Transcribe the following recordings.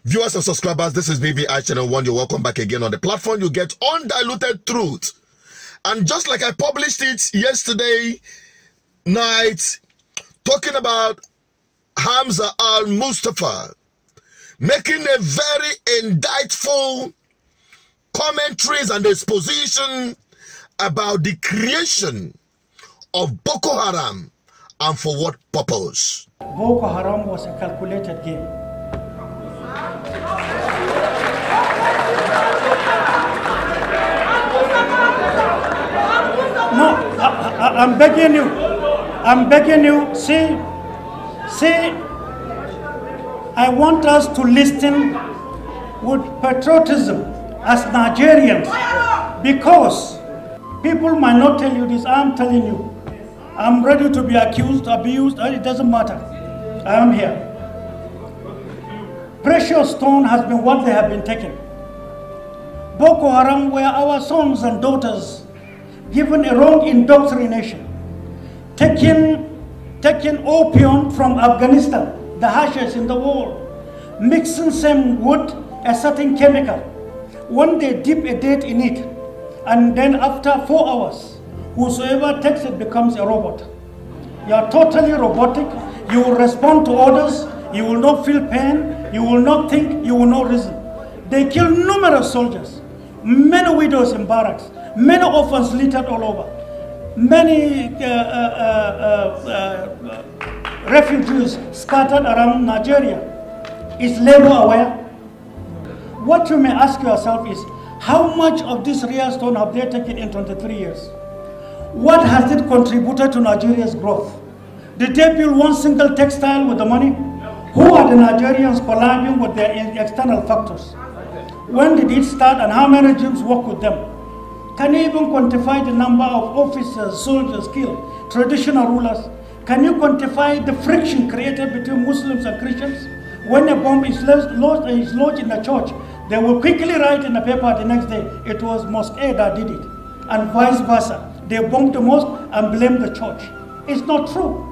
Viewers and subscribers, this is BVI Channel 1. You're welcome back again on the platform. You get undiluted truth. And just like I published it yesterday night, talking about Hamza al-Mustafa, making a very insightful commentaries and exposition about the creation of Boko Haram and for what purpose. Boko Haram was a calculated game. No, I'm begging you, see, I want us to listen with patriotism as Nigerians, because people might not tell you this. I'm telling you, I'm ready to be accused, abused, it doesn't matter. I am here. Precious stone has been what they have been taking. Boko Haram were our sons and daughters given a wrong indoctrination, taking opium from Afghanistan, the harshest in the world, mixing same with a certain chemical. When they dip a date in it, and then after 4 hours, whosoever takes it becomes a robot. You are totally robotic. You will respond to orders. You will not feel pain. You will not think. You will not reason. They kill numerous soldiers, many widows in barracks, many orphans littered all over, many refugees scattered around Nigeria. Is labor aware? What you may ask yourself is, how much of this real stone have they taken in 23 years? What has it contributed to Nigeria's growth? Did they build one single textile with the money? Who are the Nigerians collabing with their external factors? When did it start and how many regimes work with them? Can you even quantify the number of officers, soldiers killed, traditional rulers? Can you quantify the friction created between Muslims and Christians? When a bomb is lodged in a church, they will quickly write in the paper the next day, it was Mosque A that did it, and vice versa. They bomb the mosque and blame the church. It's not true.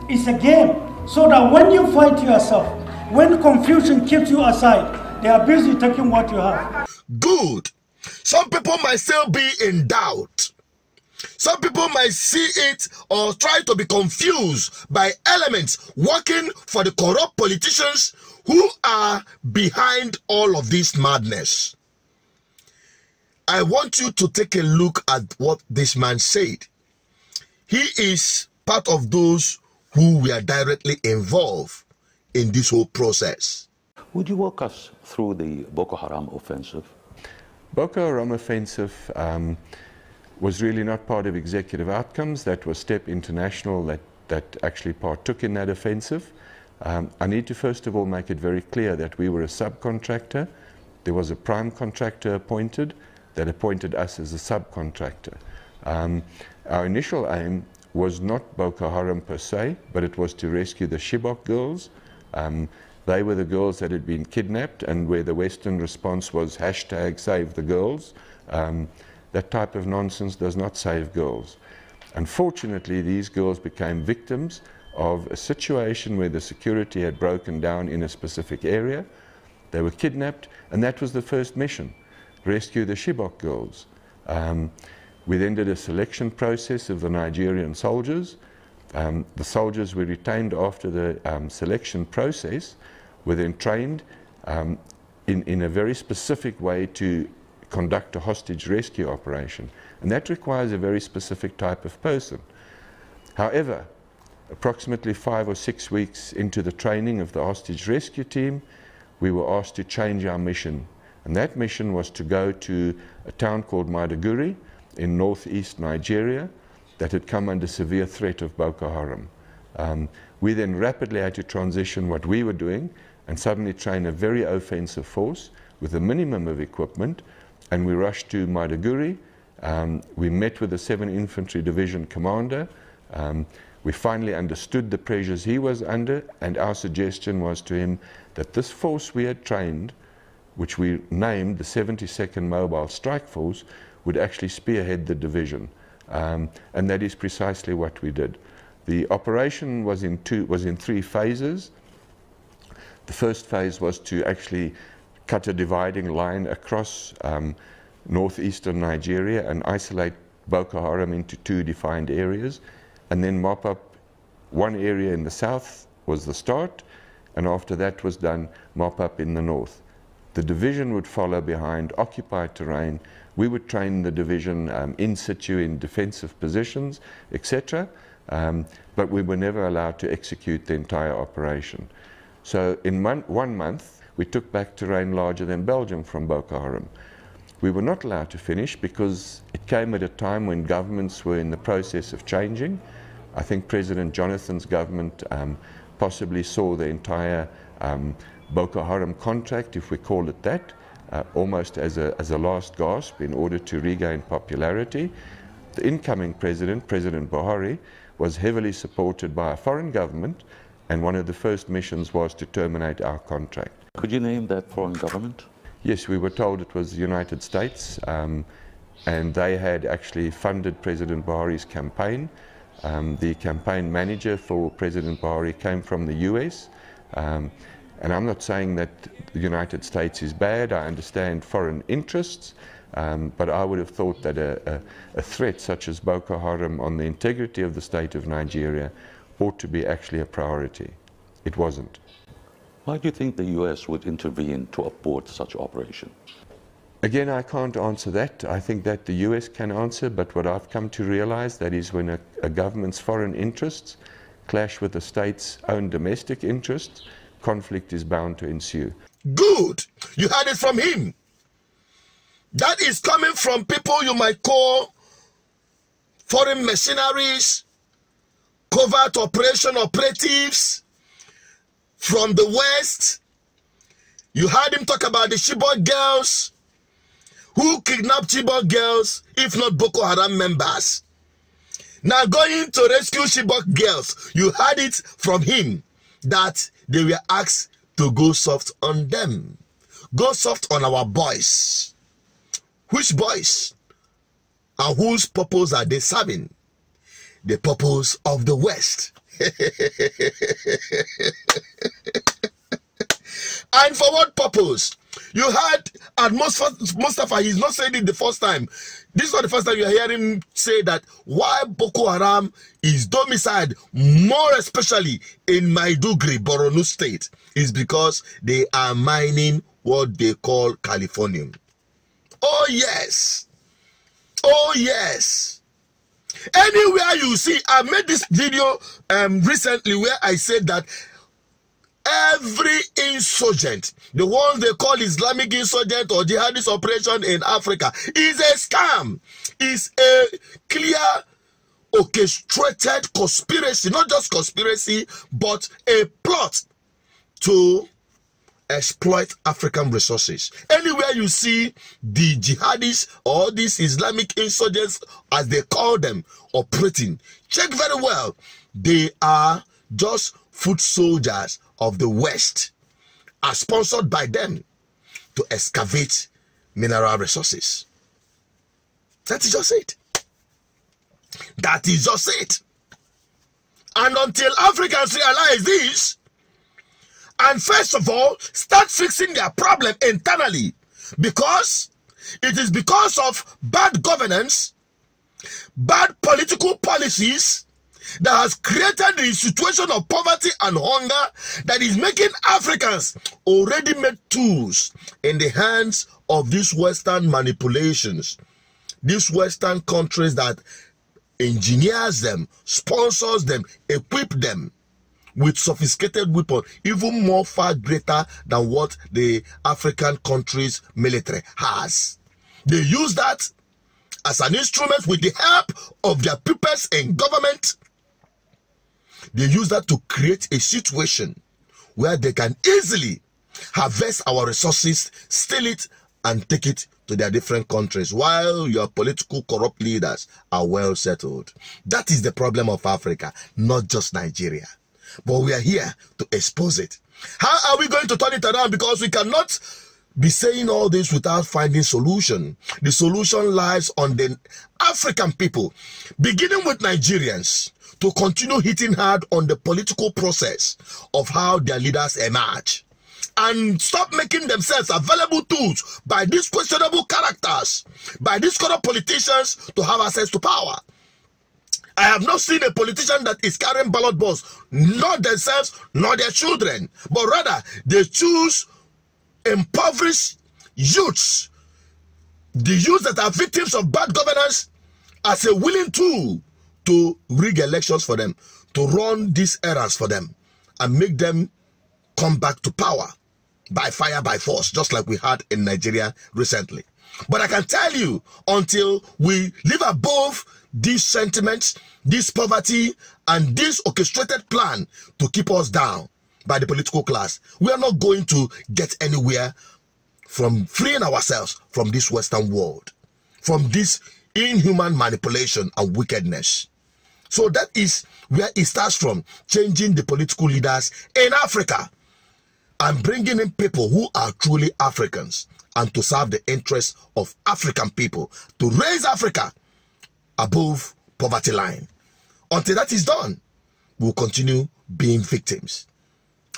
It's a game. So that when you fight yourself, when confusion keeps you aside, they are busy taking what you have. Good. Some people might still be in doubt. Some people might see it or try to be confused by elements working for the corrupt politicians who are behind all of this madness. I want you to take a look at what this man said. He is part of those who were directly involved in this whole process. Would you walk us through the Boko Haram offensive? Boko Haram offensive was really not part of executive outcomes. That was STEP International that actually partook in that offensive. I need to first of all make it very clear that we were a subcontractor. There was a prime contractor appointed that appointed us as a subcontractor. Our initial aim was not Boko Haram per se, but it was to rescue the Chibok girls. They were the girls that had been kidnapped, and where the Western response was #SaveTheGirls. That type of nonsense does not save girls. Unfortunately, these girls became victims of a situation where the security had broken down in a specific area. They were kidnapped, and that was the first mission, rescue the Chibok girls. We then did a selection process of the Nigerian soldiers. The soldiers were retained after the selection process, were then trained in a very specific way to conduct a hostage rescue operation. And that requires a very specific type of person. However, approximately 5 or 6 weeks into the training of the hostage rescue team, we were asked to change our mission. And that mission was to go to a town called Maiduguri in northeast Nigeria that had come under severe threat of Boko Haram. We then rapidly had to transition what we were doing and suddenly train a very offensive force with a minimum of equipment, and we rushed to Maiduguri. We met with the 7th Infantry Division commander. We finally understood the pressures he was under, and our suggestion was to him that this force we had trained, which we named the 72nd Mobile Strike Force, would actually spearhead the division. And that is precisely what we did. The operation was in 3 phases. The first phase was to actually cut a dividing line across northeastern Nigeria and isolate Boko Haram into 2 defined areas, and then mop up one area in the south was the start, and after that was done, mop up in the north. The division would follow behind occupied terrain. We would train the division in situ in defensive positions, etc. But we were never allowed to execute the entire operation. So in 1 month, we took back terrain larger than Belgium from Boko Haram. We were not allowed to finish because it came at a time when governments were in the process of changing. I think President Jonathan's government possibly saw the entire Boko Haram contract, if we call it that, almost as a last gasp in order to regain popularity. The incoming president, President Buhari, was heavily supported by a foreign government, and one of the first missions was to terminate our contract. Could you name that foreign government? Yes, we were told it was the United States, and they had actually funded President Buhari's campaign. The campaign manager for President Buhari came from the US. And I'm not saying that the United States is bad. I understand foreign interests, but I would have thought that a threat such as Boko Haram on the integrity of the state of Nigeria ought to be actually a priority. It wasn't. Why do you think the US would intervene to abort such operation? Again, I can't answer that. I think that the US can answer, but what I've come to realize, that is when a government's foreign interests clash with the state's own domestic interests, conflict is bound to ensue. Good. You heard it from him. That is coming from people you might call foreign mercenaries, covert operation operatives from the West. You heard him talk about the Chibok girls. Who kidnapped Chibok girls, if not Boko Haram members? Now going to rescue Chibok girls, you heard it from him that they were asked to go soft on them. Go soft on our boys. Which boys? And whose purpose are they serving? The purpose of the West. And for what purpose? You heard, and Mustafa, he's not saying it the first time. This is not the first time you hear him say that why Boko Haram is domiciled, more especially in Maiduguri, Borno State, is because they are mining what they call Californium. Oh yes. Oh yes. Anywhere you see, I made this video recently where I said that every insurgent, the ones they call Islamic insurgent or jihadist operation in Africa, is a scam. Is a clear, orchestrated conspiracy, not just conspiracy, but a plot to exploit African resources. Anywhere you see the jihadists or these Islamic insurgents, as they call them, operating, check very well. They are just foot soldiers of the West, are sponsored by them to excavate mineral resources. That is just it. That is just it. And until Africans realize this, and first of all, start fixing their problem internally, because it is because of bad governance, bad political policies, that has created the situation of poverty and hunger that is making Africans already made tools in the hands of these Western manipulations. These Western countries that engineers them, sponsors them, equip them with sophisticated weapons, even more far greater than what the African countries' military has. They use that as an instrument with the help of their peoples in government. They use that to create a situation where they can easily harvest our resources, steal it, and take it to their different countries, while your political corrupt leaders are well settled. That is the problem of Africa, not just Nigeria. But we are here to expose it. How are we going to turn it around? Because we cannot be saying all this without finding solution. The solution lies on the African people, beginning with Nigerians, to continue hitting hard on the political process of how their leaders emerge. and stop making themselves available tools by these questionable characters, by these corrupt politicians to have access to power. I have not seen a politician that is carrying ballot balls, not themselves, nor their children, but rather they choose impoverished youths, the youths that are victims of bad governance, as a willing tool to rig elections for them, to run these errands for them, and make them come back to power by fire, by force, just like we had in Nigeria recently. But I can tell you, until we live above these sentiments, this poverty, and this orchestrated plan to keep us down by the political class, we are not going to get anywhere from freeing ourselves from this Western world, from this inhuman manipulation and wickedness. So that is where it starts from, changing the political leaders in Africa and bringing in people who are truly Africans and to serve the interests of African people, to raise Africa above poverty line. Until that is done, we'll continue being victims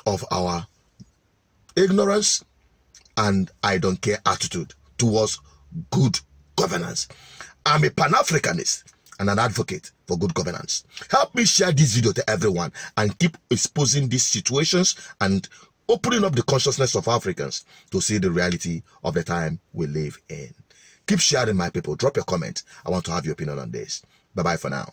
of our ignorance and I don't care attitude towards good governance. I'm a Pan-Africanist and an advocate for good governance. Help me share this video to everyone and keep exposing these situations and opening up the consciousness of Africans to see the reality of the time we live in. Keep sharing, my people. Drop your comment. I want to have your opinion on this. Bye-bye for now.